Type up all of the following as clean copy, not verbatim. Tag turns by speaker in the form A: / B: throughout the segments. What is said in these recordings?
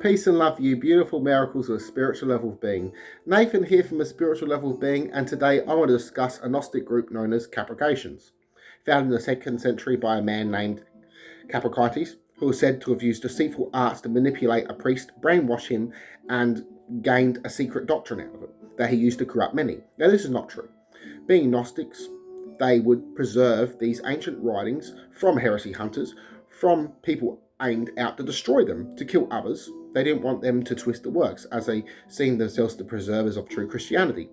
A: Peace and love, you beautiful miracles of a spiritual level of being. Nathan here from a spiritual level of being, and today I want to discuss a Gnostic group known as caprocrations, founded in the 2nd century by a man named Caprocrates, who was said to have used deceitful arts to manipulate a priest, brainwash him, and gained a secret doctrine out of it that he used to corrupt many. Now, this is not true. Being Gnostics, they would preserve these ancient writings from heresy hunters, from people aimed out to destroy them, to kill others. They didn't want them to twist the works, as they seen themselves the preservers of true Christianity.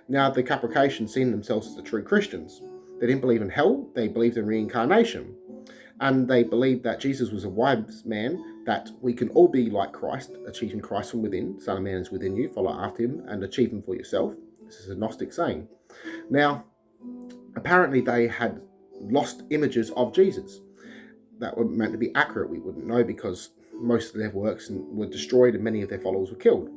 A: Now, the Caprocrations seen themselves as the true Christians. They didn't believe in hell, they believed in reincarnation. And they believed that Jesus was a wise man, that we can all be like Christ, achieving Christ from within. Son of Man is within you, follow after him and achieve him for yourself. This is a Gnostic saying. Now, apparently they had lost images of Jesus that were meant to be accurate. We wouldn't know because most of their works were destroyed and many of their followers were killed.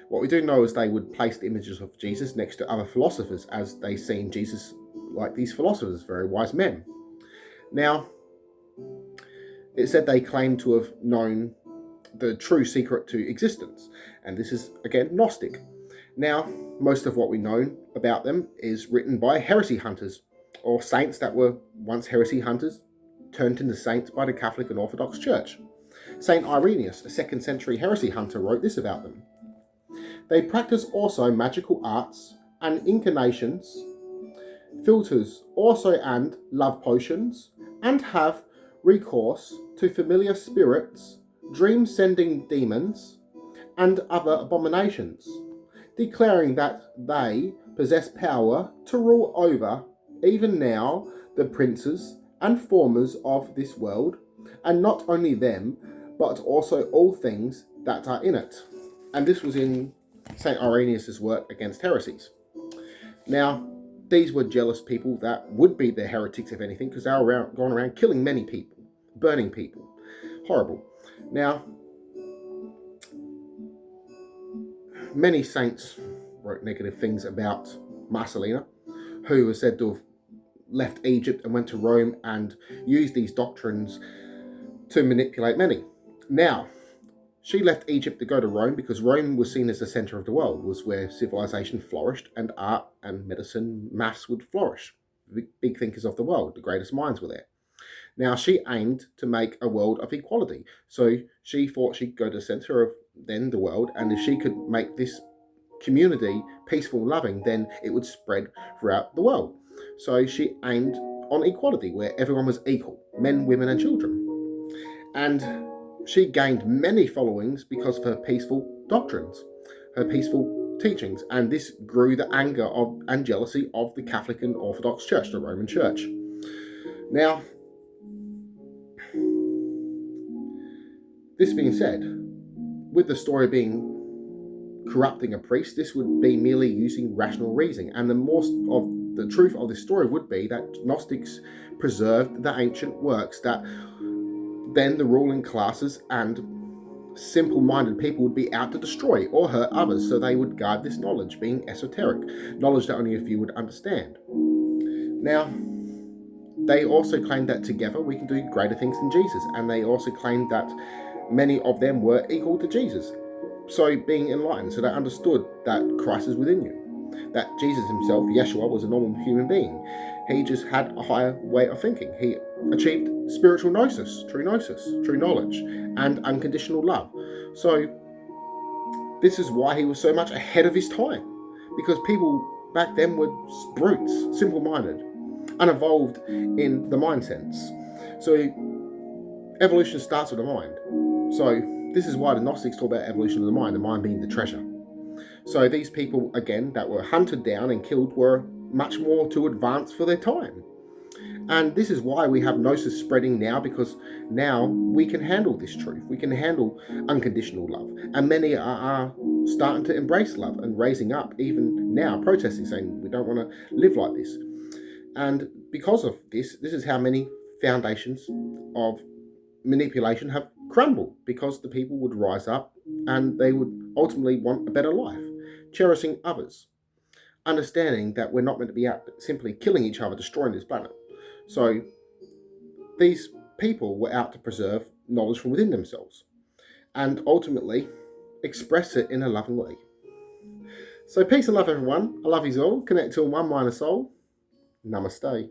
A: What we do know is they would place the images of Jesus next to other philosophers, as they seen Jesus like these philosophers, very wise men. Now, it said they claimed to have known the true secret to existence, and this is again Gnostic. Now, most of what we know about them is written by heresy hunters, or saints that were once heresy hunters turned into saints by the Catholic and Orthodox Church. Saint Irenaeus, a 2nd century heresy hunter, wrote this about them. They practice also magical arts and incarnations, filters also and love potions, and have recourse to familiar spirits, dream-sending demons, and other abominations, declaring that they possess power to rule over, even now, the princes and formers of this world, and not only them, but also all things that are in it. And this was in St. Irenaeus' work against heresies. Now, these were jealous people that would be the heretics, if anything, because they were going around killing many people, burning people. Horrible. Now, many saints wrote negative things about Marcelina, who was said to have left Egypt and went to Rome and used these doctrines to manipulate many. Now, she left Egypt to go to Rome because Rome was seen as the center of the world, was where civilization flourished and art and medicine, maths would flourish. The big thinkers of the world, the greatest minds were there. Now, she aimed to make a world of equality. So she thought she'd go to the center of then the world, and if she could make this community peaceful and loving, then it would spread throughout the world. So she aimed on equality, where everyone was equal, men, women, and children. And she gained many followings because of her peaceful doctrines, her peaceful teachings, and this grew the anger of and jealousy of the Catholic and Orthodox Church, the Roman Church. Now, this being said, with the story being corrupting a priest, this would be merely using rational reasoning, and the truth of this story would be that Gnostics preserved the ancient works that then the ruling classes and simple-minded people would be out to destroy or hurt others, so they would guard this knowledge, being esoteric, knowledge that only a few would understand. Now, they also claimed that together we can do greater things than Jesus, and they also claimed that many of them were equal to Jesus, so being enlightened, so they understood that Christ is within you, that Jesus himself, Yeshua, was a normal human being. He just had a higher way of thinking. He achieved spiritual gnosis, true knowledge, and unconditional love. So this is why he was so much ahead of his time, because people back then were brutes, simple-minded, unevolved in the mind sense. So evolution starts with the mind. So this is why the Gnostics talk about evolution of the mind being the treasure. So these people, again, that were hunted down and killed were much more too advanced for their time. And this is why we have Gnosis spreading now, because now we can handle this truth. We can handle unconditional love. And many are starting to embrace love and raising up, even now, protesting, saying we don't want to live like this. And because of this is how many foundations of manipulation have crumbled, because the people would rise up and they would ultimately want a better life, cherishing others, understanding that we're not meant to be out simply killing each other, destroying this planet. So these people were out to preserve knowledge from within themselves. and ultimately express it in a loving way. So peace and love, everyone. I love you all. Connect to one mind and soul. Namaste.